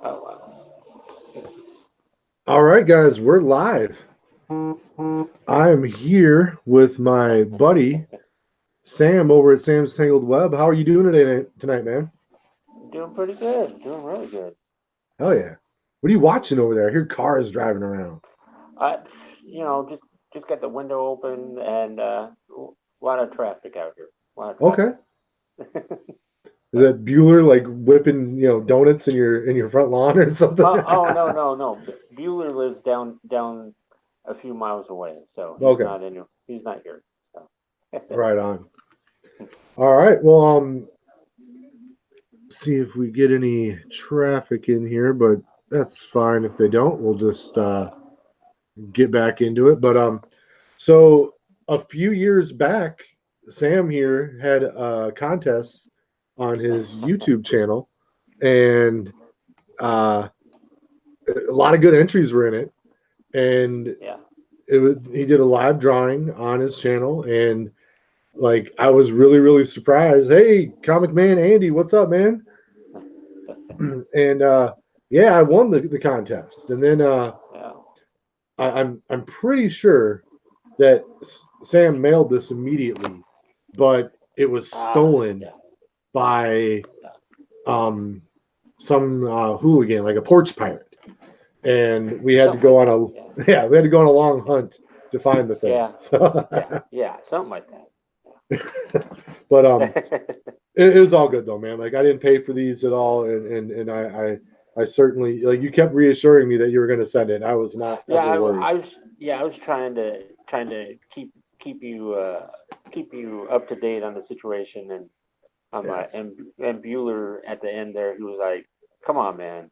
Oh, wow. All right, guys, we're live. I am here with my buddy Sam over at Sam's Tangled Web. How are you doing tonight, man? Doing pretty good. Doing really good. Hell yeah. What are you watching over there? I hear cars driving around. I, just got the window open and a lot of traffic out here. A lot of Okay. traffic. Is that Bueller like whipping, donuts in your front lawn or something? Oh no no no. Bueller lives down a few miles away, so Okay. he's not here. So. Right on. All right. Well, see if we get any traffic in here, but that's fine if they don't. We'll just get back into it. But so a few years back, Sam here had a contest on his YouTube channel, and uh, a lot of good entries were in it. And Yeah. he did a live drawing on his channel, and like I was really surprised. Hey, Comic Man Andy, what's up, man? And yeah, I won the contest, and then Yeah. I'm pretty sure that Sam mailed this immediately, but it was Ah. stolen Yeah. by um, some hooligan, like a porch pirate, and we had to Something go like on that. a Yeah. yeah, we had to go on a long Yeah. hunt to find the thing. Yeah. So, Yeah. Yeah. Something like but that. it was all good though, man. Like I didn't pay for these at all, and I certainly like you kept reassuring me that you were going to send it. I was not Yeah, ever worried. I was trying to keep you keep you up to date on the situation, and Yeah. and Bueller at the end there, he was like, "Come on, man,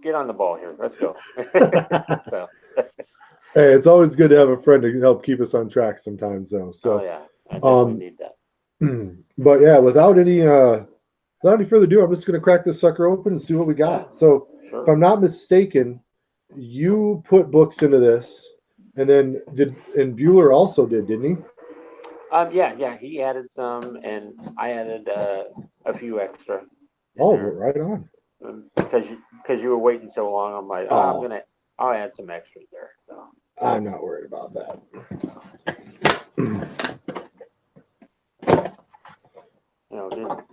get on the ball here, let's go." So, Hey, it's always good to have a friend to help keep us on track sometimes, though. oh So, yeah, I definitely um, need that. but yeah, without any further ado, I'm just gonna crack this sucker open and see what we Yeah, got. So, if sure. I'm not mistaken, you put books into this, and then and Bueller also did, didn't he? Yeah, yeah, he added some, and I added a few extra in Oh, there right on. because you were waiting so long. I'm like, oh, Oh, I'll add some extras there. So. I'm not worried about that.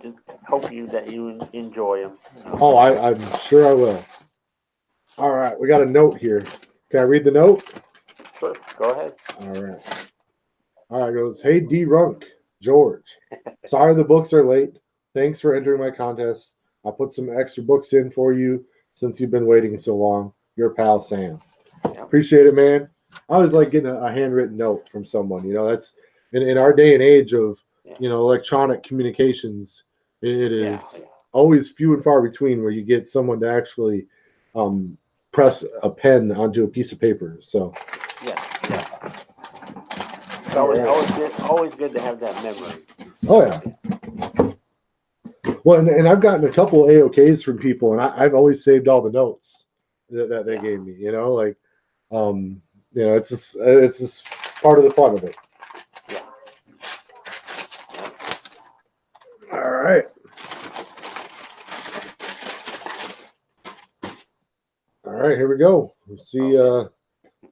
Just hope that you enjoy them. Oh, I'm sure I will. All right, we got a note here. Can I read the note? Sure, go ahead. All right. All right, it goes, hey, D Runk, George. Sorry the books are late. Thanks for entering my contest. I put some extra books in for you since you've been waiting so long. Your pal, Sam. Yeah, Appreciate it, man. I always yeah, like getting a handwritten note from someone. That's in our day and age of, yeah, electronic communications, it yeah, is yeah, always few and far between where you get someone to actually um, press a pen onto a piece of paper. So, yeah, yeah. It's all always right. good, always good to have that memory. Oh, So yeah. yeah, Well, and I've gotten a couple AOKs from people, and I've always saved all the notes that they yeah, gave me. Like, um, it's just part of the fun of it. yeah, yeah. All right, all right, here we go. Let's see, Okay.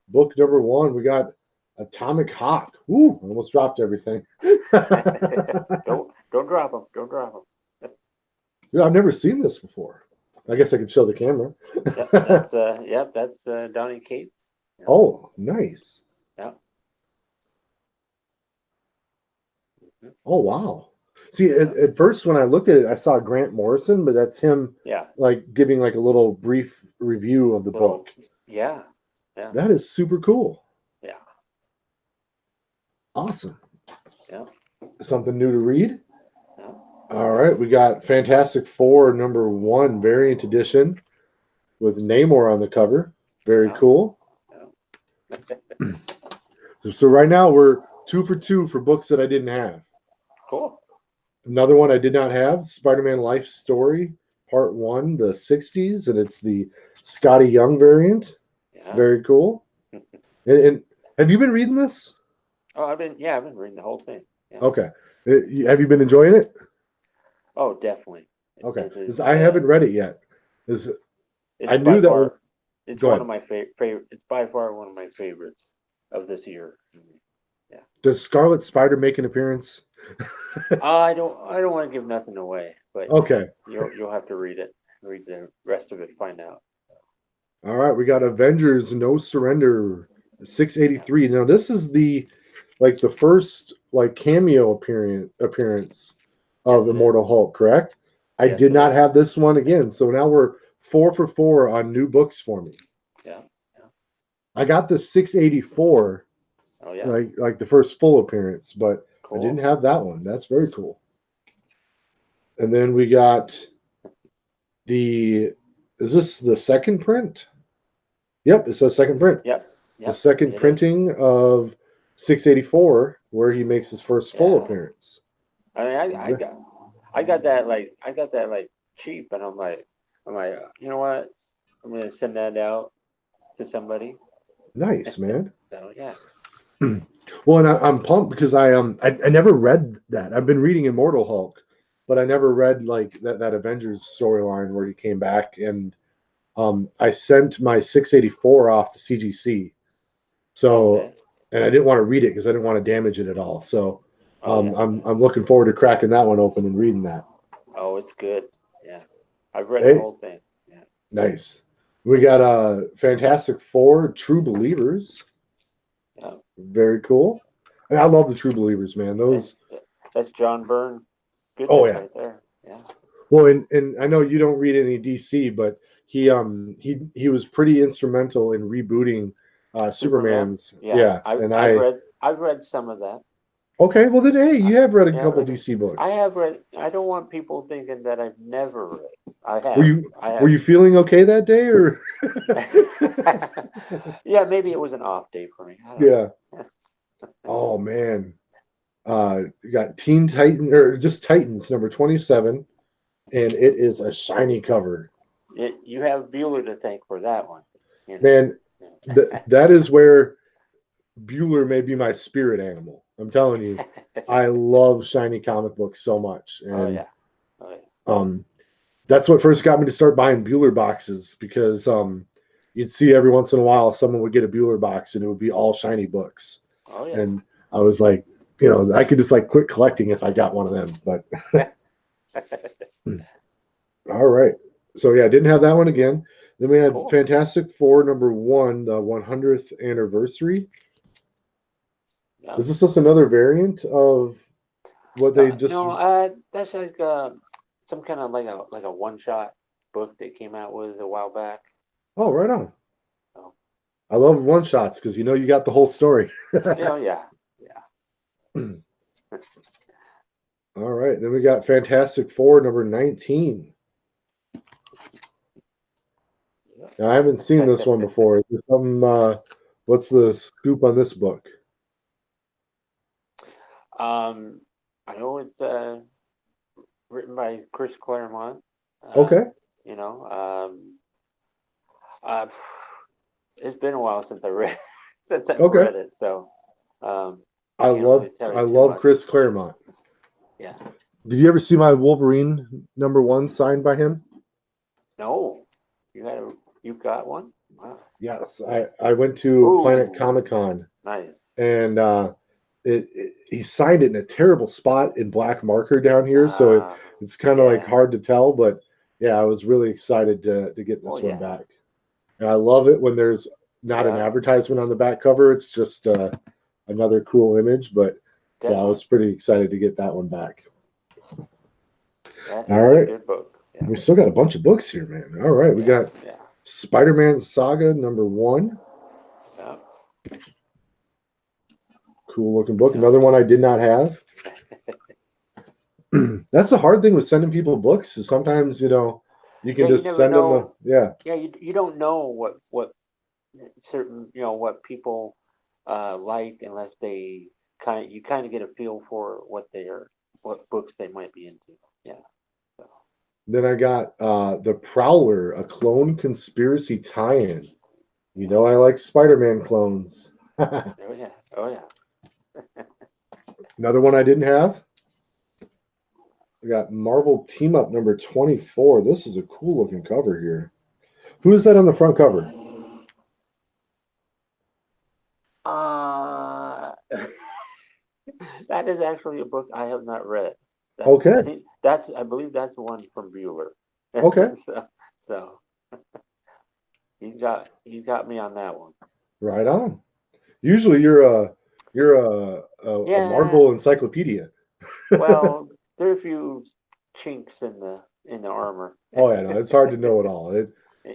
book number one. We got Atomic Hawk. Ooh, I almost dropped everything. Dude, Don't drop them. Don't drop them. I've never seen this before. I guess I could show the camera. That's Donny Cates. Yep, Oh, nice. yep. Mhm. Oh, wow. See, Yeah, at first when I looked at it, I saw Grant Morrison, but that's him yeah. like giving like a little brief review of the book. Little, yeah, yeah, That is super cool. yeah, Awesome. yeah, Something new to read. yeah, All right, we got Fantastic Four number one variant edition with Namor on the cover. Very yeah, cool. yeah. So right now we're two for two for books that I didn't have. Cool. Another one I did not have, Spider-Man Life Story, Part One, the '60s, and it's the Scotty Young variant. Yeah. Very cool. And have you been reading this? Oh, I've been reading the whole thing. Yeah. Okay. Have you been enjoying it? Oh, definitely. Okay. This is 'Cause I haven't read it yet. Is It's I by knew that one. far, it's Go one of ahead. my favorite. It's by far one of my favorites of this year. Yeah. Does Scarlet Spider make an appearance? I don't want to give nothing away, but Okay. you'll have to read the rest of it, find out. All right, we got Avengers No Surrender Yeah. 683. Now this is the like the first like cameo appearance Yes, of it is. Immortal Hulk, correct? I Yes, did it not is. have this one again. So now we're 4 for 4 on new books for me. Yeah. Yeah. I got the 684 Oh yeah. like the first full appearance, but I didn't Cool. have that one. That's very cool. And then we got the is this the second print? Yep, it's a second print. Yep. The Yep. second It is. printing of 684, where he makes his first full Yeah. appearance. I mean, I got that like cheap, and I'm like, you know what? I'm gonna send that out to somebody. Nice, man. So yeah. Well, and I'm pumped because I never read that. I've been reading Immortal Hulk, but I never read like that Avengers storyline where he came back, and I sent my 684 off to CGC. So, Okay. and I didn't want to read it because I didn't want to damage it at all. So, Oh yeah. Yeah. I'm looking forward to cracking that one open and reading that. Oh, it's good. Yeah. I've read the Hey, whole thing. Yeah. nice. We got Fantastic Four True Believers. Yeah. Very cool. And I love the True Believers, man. That's Those. that's John Byrne Oh goodness yeah. right there. Yeah. Well, and I know you don't read any DC, but he was pretty instrumental in rebooting Superman. Superman's. Yeah. Yeah, and I've read some of that. okay. Well, then hey, I, you have read a yeah, I couple read it. DC I books. have read. I don't want people thinking that I've never read. I Were have. you I were have. you feeling okay that day or? Yeah, maybe it was an off day for me. I don't Yeah. know. Oh man. You got Teen Titan or just Titans number 27, and it is a shiny cover. You have Bueller to thank for that one. You know. Man, that is where Bueller may be my spirit animal. I'm telling you, I love shiny comic books so much, Oh and yeah. Oh yeah. um, that's what first got me to start buying Bueller boxes because you'd see every once in a while someone would get a Bueller box and it would be all shiny books, Oh yeah. and I was like, I could just like quit collecting if I got one of them. But all right, so yeah, I didn't have that one again. Then we had Cool. Fantastic Four #1, the 100th anniversary. Yeah. Is this just another variant of what they just? No, that's like some kind of like a one shot book they came out with a while back. Oh, right on. So, I love one shots because you got the whole story. yeah, yeah. All right, then we got Fantastic Four #19. Now, I haven't seen this one before. Is there some, what's the scoop on this book? um, I know it's written by Chris Claremont. Okay, You know, uh, it's been a while since I read since I've okay. read it, so I I can't love really tell I you too love much. Chris Claremont. Yeah. Did you ever see my Wolverine #1 signed by him? No, you got one? Wow. Yes, I went to Planet Ooh, Comic Con nice. and he signed it in a terrible spot in black marker down here, so Ah, it's kind of like yeah. hard to tell. But yeah, I was really excited to get Oh this one yeah. back, and I love it when there's not an Yeah, advertisement on the back cover. It's just another cool image. But yeah, I definitely. was pretty excited to get that one back. Yeah, All it's a right, good book. Yeah. we still got a bunch of books here, man. All right, we Yeah, got yeah, Spider-Man Saga #1. yeah, Cool looking book. yeah. Another one I did not have. That's the hard thing with sending people books is sometimes you can Yeah, you just never send them a know. yeah. Yeah, you don't know what certain what people like unless they kind of get a feel for what books they might be into. Yeah. So Then I got the Prowler, a clone conspiracy tie-in. I oh like Spider-Man clones. oh yeah oh yeah Another one I didn't have. I got Marvel Team Up #24. This is a cool looking cover here. Who is that on the front cover? Uh, that is actually a book I have not read. I Okay, think I believe that's one from Bueller. okay, So you got me on that one. right on. Usually you're a Yeah. Marvel encyclopedia. Well, there are a few chinks in the armor. Oh yeah, no, it's hard to know it all.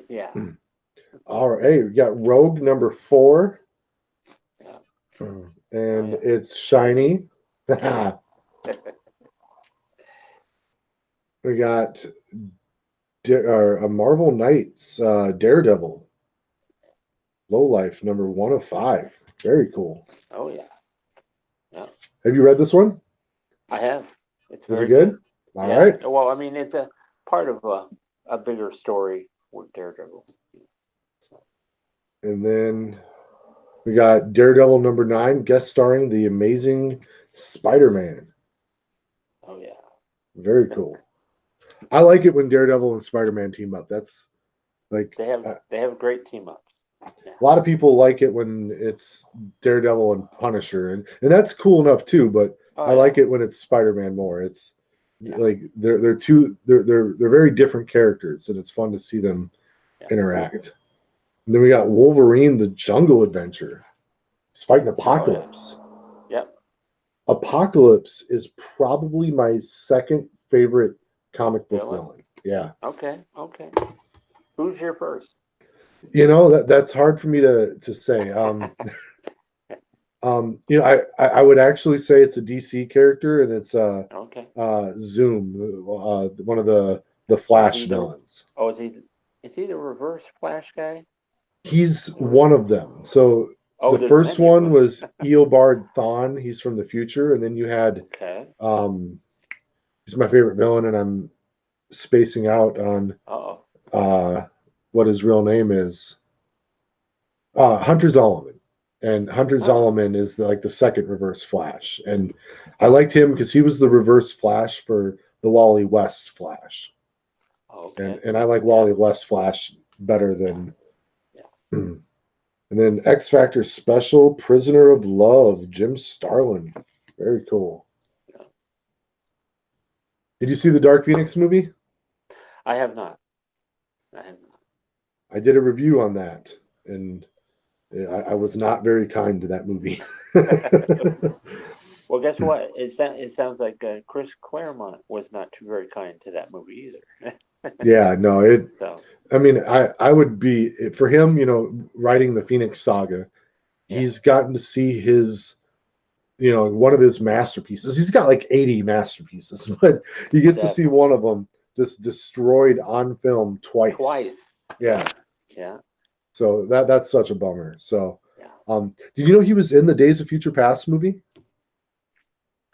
Yeah. All right, hey, we got Rogue number 4, Yeah. Oh and yeah. it's Shiny. shiny. We Yeah. got a Marvel Knights Daredevil Low Life number 1 of 5. Very cool. Oh yeah. Yeah. Have you read this one? I have. It's Is it very good. good? All Yeah. right. Well, I mean, it's a part of a bigger story with Daredevil. And then we got Daredevil number 9, guest starring the amazing Spider-Man. Oh yeah. Very cool. I like it when Daredevil and Spider-Man team up. That's like They have they have great team ups. Yeah. a lot of people like it when it's Daredevil and Punisher, and that's cool enough too. But Oh I yeah. like it when it's Spider-Man more. It's Yeah. like they're very different characters, and it's fun to see them Yeah. interact. And then we got Wolverine, the Jungle Adventure. He's fighting Oh yeah. Apocalypse. Yep. Apocalypse is probably my second favorite comic book Villain. villain. Yeah. Okay. Okay. Who's your first? That's hard for me to say. I would actually say it's a DC character, and it's Okay. Zoom, one of the Is Flash he the villains. Oh, is he the reverse Flash guy? He's Or one of them. So oh, the there's first many of one them. was Eobard Thawne. He's from the future, and then you had Okay. um, he's my favorite villain, and I'm spacing out on Oh. uh, what his real name is. Hunter Zolomon, and Hunter Oh. Zolomon is like the second Reverse Flash, and I liked him because he was the Reverse Flash for the Wally West Flash, and Okay. and I like Yeah. Wally West Flash better Yeah. than. Yeah. And then X Factor Special Prisoner of Love Jim Starlin, very cool. Yeah. Did you see the Dark Phoenix movie? I have not. I have I did a review on that, and I was not very kind to that movie. not. Well, guess what? It sounds like Chris Claremont was not too very kind to that movie either. Yeah, no, it So I mean, I would be for him, writing the Phoenix Saga. yeah, He's gotten to see one of his masterpieces. He's got like 80 masterpieces, but he gets to see definitely one of them just destroyed on film twice. twice. Yeah, Yeah. Yeah. so that's such a bummer. So, Yeah. did you know he was in the Days of Future Past movie?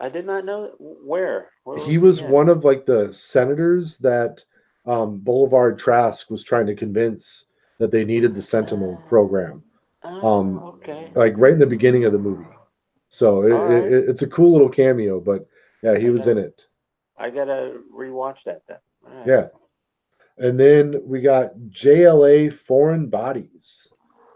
I did not know where. Where was He he was in? one of like the senators that Boulevard Trask was trying to convince that they needed the Sentinel program. Um, Okay. like right in the beginning of the movie. So All right. it's a cool little cameo, but yeah, he I was in gotta it. I gotta rewatch that then. All right. Yeah. And then we got JLA Foreign Bodies.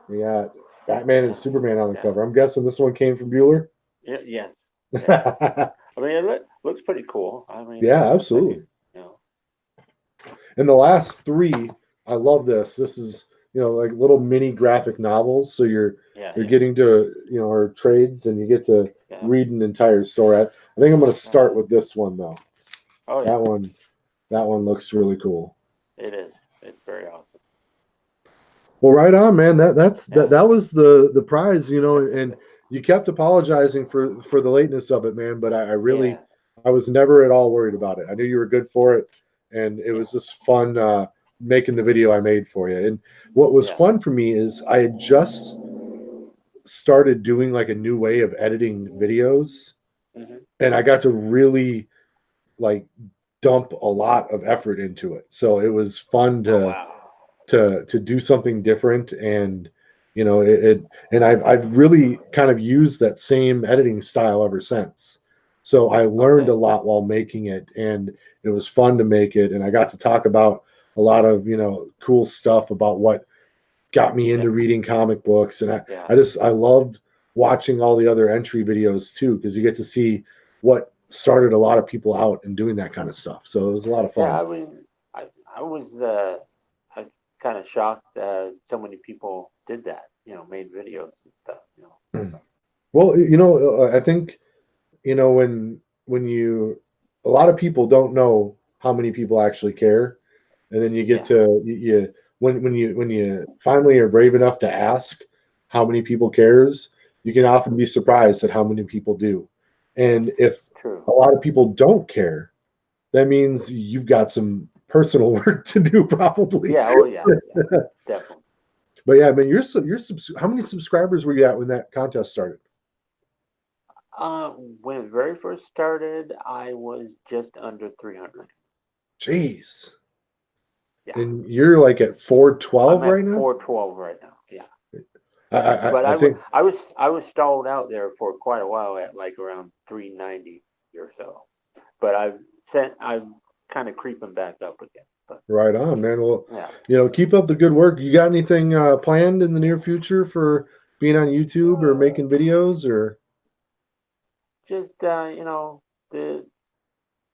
We got Batman and Yeah. Superman on the Yeah. cover. I'm guessing this one came from Bueller. Yeah. Yes. Yes. I mean, it looks pretty cool. I mean, Yeah, it looks like absolutely. it. You know. And the last three, I love this. This is like little mini graphic novels. So Yeah. you're Yeah. getting to or trades, and you get to Yeah. read an entire story. I think I'm going to All right. start with this one though. Oh yeah. That one that one looks really cool. It is. It's very awesome. Well, right on, man. Yeah. That was the prize, and you kept apologizing for the lateness of it, man. But I really Yeah. I was never at all worried about it. I knew you were good for it, and it Yeah. was just fun making the video I made for you. And what was Yeah. fun for me is I had just started doing like a new way of editing videos, Hmm. and I got to really like dump a lot of effort into it. So it was fun Oh to wow. to do something different, and and I've really kind of used that same editing style ever since. So I learned Okay. a lot while making it, and it was fun to make it, and I got to talk about a lot of cool stuff about what got me Yeah. into reading comic books, and Yeah. I loved watching all the other entry videos too, because you get to see what started a lot of people out and doing that kind of stuff. So it was a lot of Yeah. fun. I mean, I was I kind of shocked so many people did that. Made videos and stuff. Well, I think when you a lot of people don't know how many people actually care, and then you get Yeah. to when you finally are brave enough to ask how many people cares, you can often be surprised at how many people do. And if True. a lot of people don't care, that means you've got some personal work to do probably. Yeah. Oh yeah. Yeah. Definitely. But yeah, man, how many subscribers were you at when that contest started? When it very first started, I was just under 300. Jeez. Yeah. And you're like at 412 I'm right at now? 412 right now. Yeah. But I think I was stalled out there for quite a while at like around 390 or so. But I'm kind of creeping back up again. But right on, man. Well, yeah, keep up the good work. You got anything planned in the near future for being on YouTube or making videos or just the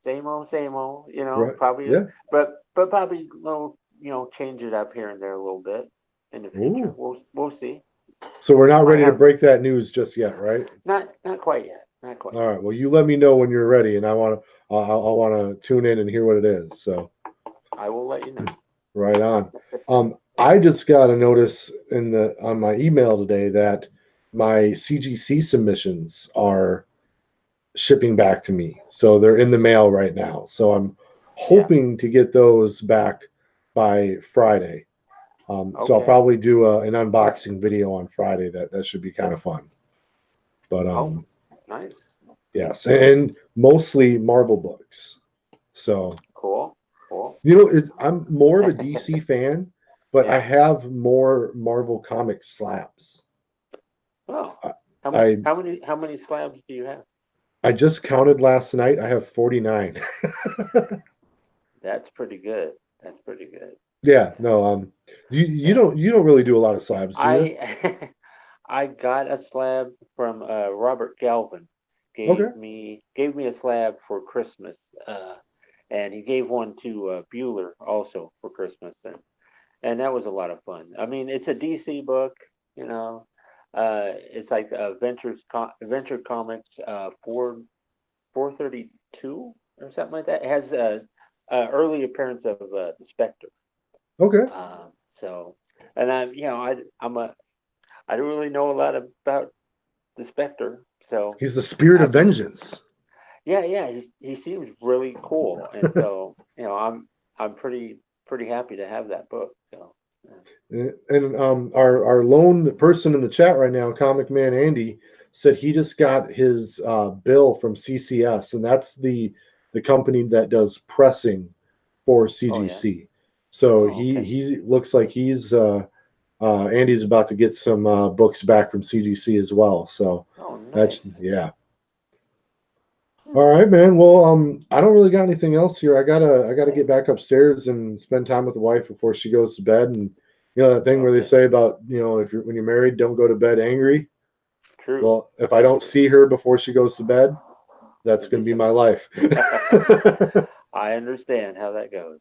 same old. right? Probably, Yeah. but probably change it up here and there a little bit in the future. Ooh. We'll see. So we're not Might ready to have break that news just yet, right? not quite yet. Not quite All yet. right. Well, you let me know when you're ready, and I want to tune in and hear what it is. So I will let you know. right on. I just got a notice on my email today that my CGC submissions are shipping back to me. So they're in the mail right now. So I'm Yeah. hoping to get those back by Friday. So I'll Okay. probably do an unboxing video on Friday. That should be kind of fun. But Oh, nice. yes, and mostly Marvel books. So Cool. Cool. I'm more of a DC fan, but I Yeah. have more Marvel comic slabs. Oh, I I, how many slabs do you have? I just counted last night. I have 49. That's pretty good. That's pretty good. Yeah, no, Yeah. you don't really do a lot of slabs, do you? I I got a slab from Robert Galvin. Okay. Gave me a slab for Christmas. And he gave one to Bueller also for Christmas, and that was a lot of fun. I mean, it's a DC book, you know. It's like Adventure Comics 432 or something like that. It has a early appearance of the Spectre. Okay. So, and I don't really know a lot about the Spectre. So, He's the spirit I of vengeance. yeah, he seems really cool, and so I'm pretty happy to have that book. So, yeah. And our lone person in the chat right now, Comic Man Andy, said he just got his bill from CCS, and that's the company that does pressing for Oh yeah. CGC. So Oh okay. he looks like Andy's about to get some books back from CGC as well. So Oh nice. that's yeah. All Hmm. right, man. Well, I don't really got anything else here. I gotta Okay. get back upstairs and spend time with the wife before she goes to bed. And that thing where they Okay. say about if when you're married, don't go to bed angry. True. Well, if I don't True. see her before she goes to bed, that's It'd gonna be be some. my life. I understand how that goes.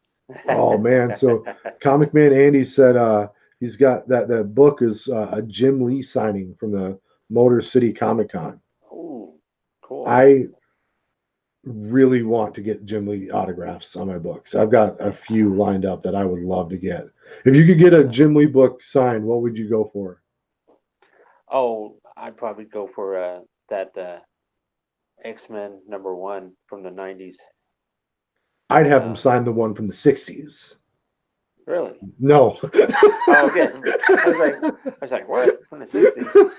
Oh man. So Comic Man Andy said he's got that book is a Jim Lee signing from the Motor City Comic Con. Ooh, cool. I really want to get Jim Lee autographs on my books. I've got a Yeah. few lined up that I would love to get. If you could get a Yeah. Jim Lee book signed, what would you go for? Oh, I'd probably go for that X-Men #1 from the '90s. I'd have him Uh, sign the one from the 60s. really? No. Oh, okay. I was like, what? From the '60s?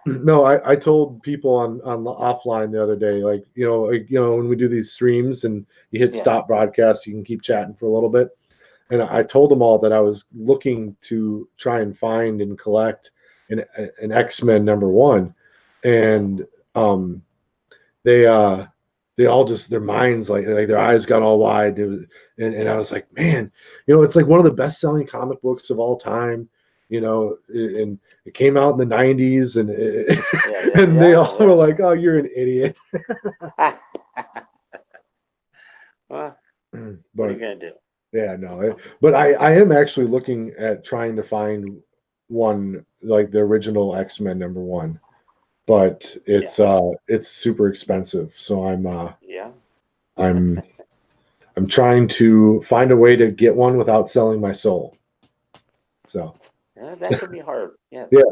No, I told people on offline the other day, like when we do these streams and you hit Yeah. stop broadcast, you can keep chatting for a little bit. And I told them all that I was looking to try and find and collect an X Men #1, Yeah. and um, they they all just their minds like their eyes got all wide. It was, and I Yeah. was like, man, it's like one of the best selling comic books of all time. And it came out in the '90s, and Yeah. Yeah. and they Yeah. all were Yeah. like, "Oh, you're an idiot." Well, what are you But gonna do? yeah, no. But I am actually looking at trying to find one like the original X-Men #1, but Yeah. it's super expensive. So Yeah. I'm I'm trying to find a way to get one without selling my soul. So Yeah, that could be hard. Yes. yeah.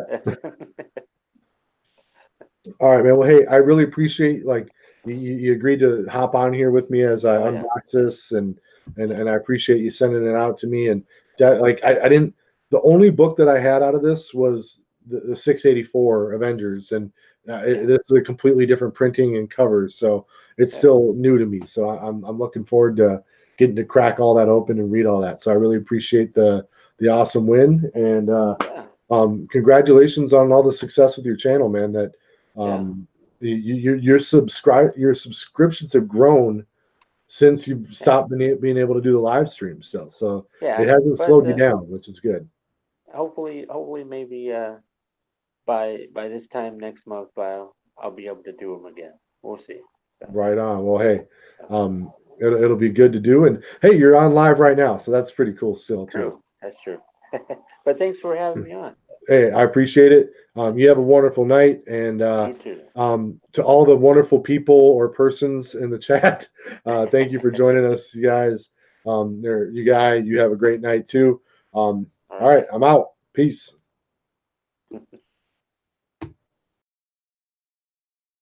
All right, man. Well, hey, I really appreciate like you agreed to hop on here with me as I Oh yeah. unbox this, and I appreciate you sending it out to me. And that, like I didn't. The only book that I had out of this was the 684 Avengers, and Yeah. this is a completely different printing and covers, so it's Yeah. still new to me. So I'm looking forward to getting to crack all that open and read all that. So I really appreciate the awesome win, and Yeah. congratulations on all the success with your channel, man. That Yeah. um, your subscriptions have grown since you've Yeah. stopped being able to do the live stream still. So it Yeah. hasn't But slowed you down, which is good. hopefully, maybe by this time next month, I'll be able to do them again. We'll see. So, Right on. Well, hey, it'll be good to do. And hey, you're on live right now, so that's pretty cool still too. true. That's true. But thanks for having me on. Hey, I appreciate it. You have a wonderful night, and You too. to all the wonderful people or persons in the chat, thank you for joining us, you guys. You have a great night too. All All right. right, I'm out. Peace.